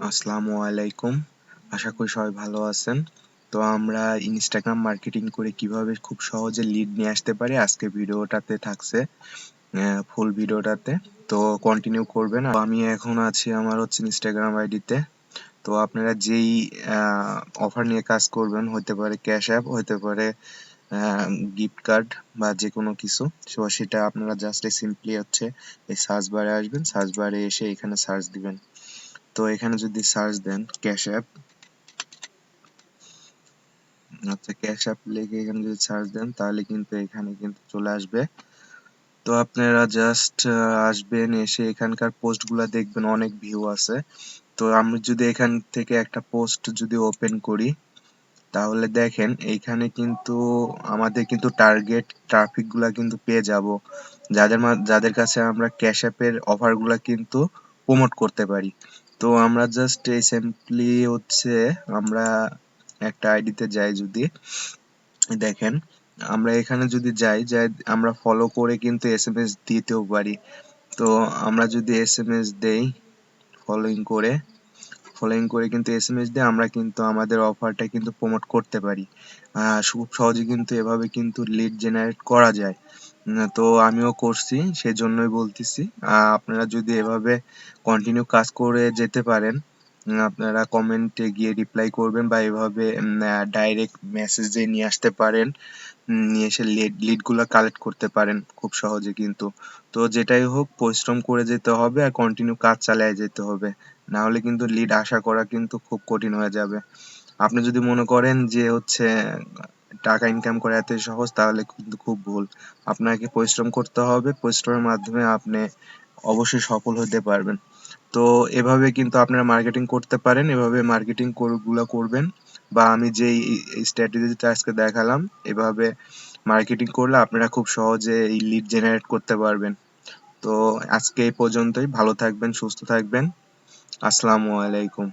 আসসালামু আলাইকুম। আশা করি সবাই ভালো আছেন। তো আমরা ইনস্টাগ্রাম মার্কেটিং করে কিভাবে খুব সহজে লিড নিয়ে আসতে পারি আজকে ভিডিওটাতে থাকছে, ফুল ভিডিওটাতে। তো কন্টিনিউ করবেন। আমি এখন আছি আমার হচ্ছে ইনস্টাগ্রাম আইডিতে। তো আপনারা যেই অফার নিয়ে কাজ করবেন, হতে পারে ক্যাশ অ্যাপ, হতে পারে গিফট কার্ড বা যে কোনো কিছু, তো সেটা আপনারা জাস্ট সিম্পলি হচ্ছে এই সার্চ বারে আসবেন, সার্চ বারে এসে এখানে সার্চ দিবেন। তো এখানে যদি সার্চ দেন ক্যাশ অ্যাপ, আচ্ছা ক্যাশ অ্যাপ লিখে এখানে যদি সার্চ দেন তাহলে কিন্তু এখানে কিন্তু চলে আসবে। তো আপনারা জাস্ট আসবেন, এসে এখানকার পোস্টগুলা দেখবেন, অনেক ভিউ আছে। তো আমি যদি এখান থেকে একটা পোস্ট যদি ওপেন করি তাহলে দেখেন এইখানে কিন্তু আমাদের কিন্তু টার্গেট ট্রাফিক গুলা কিন্তু পেয়ে যাব, যাদের কাছে আমরা ক্যাশ অ্যাপের অফার গুলা কিন্তু প্রমোট করতে পারি। তো আমরা জাস্ট এই সিম্পলি হচ্ছে আমরা একটা আইডিতে যাই, যদি দেখেন আমরা এখানে যদি যাই আমরা ফলো করে কিন্তু এসএমএস দিতেও পারি। তো আমরা যদি এসএমএস দেই, ফলোইং করে কিন্তু এসএমএস দিয়ে আমরা কিন্তু আমাদের অফারটা কিন্তু প্রমোট করতে পারি। খুব সহজে কিন্তু এভাবে কিন্তু লিড জেনারেট করা যায়। তো আমিও করছি, সেজন্যই বলতেছি। আপনারা যদি এভাবে কন্টিনিউ কাজ করে যেতে পারেন, আপনারা কমেন্টে গিয়ে রিপ্লাই করবেন বা এভাবে ডাইরেক্ট মেসেজে নিয়ে আসতে পারেন, নিয়ে এসে লিড গুলা কালেক্ট করতে পারেন খুব সহজে কিন্তু। তো যেটাই হোক, পরিশ্রম করে যেতে হবে আর কন্টিনিউ কাজ চালিয়ে যেতে হবে, না হলে কিন্তু লিড আশা করা কিন্তু খুব কঠিন হয়ে যাবে। আপনি যদি মনে করেন যে হচ্ছে টাকা ইনকাম করা এতই সহজ, তাহলে কিন্তু খুব ভুল। আপনাকে পরিশ্রম করতে হবে, পরিশ্রমের মাধ্যমে আপনি অবশ্যই সফল হতে পারবেন। তো এভাবে কিন্তু আপনারা মার্কেটিং করতে পারেন, এভাবে মার্কেটিং গুলা করবেন, বা আমি যেই স্ট্র্যাটেজিটা আজকে দেখালাম এভাবে মার্কেটিং করলে আপনারা খুব সহজে এই লিড জেনারেট করতে পারবেন। তো আজকে এই পর্যন্তই। ভালো থাকবেন, সুস্থ থাকবেন। আসসালামু আলাইকুম।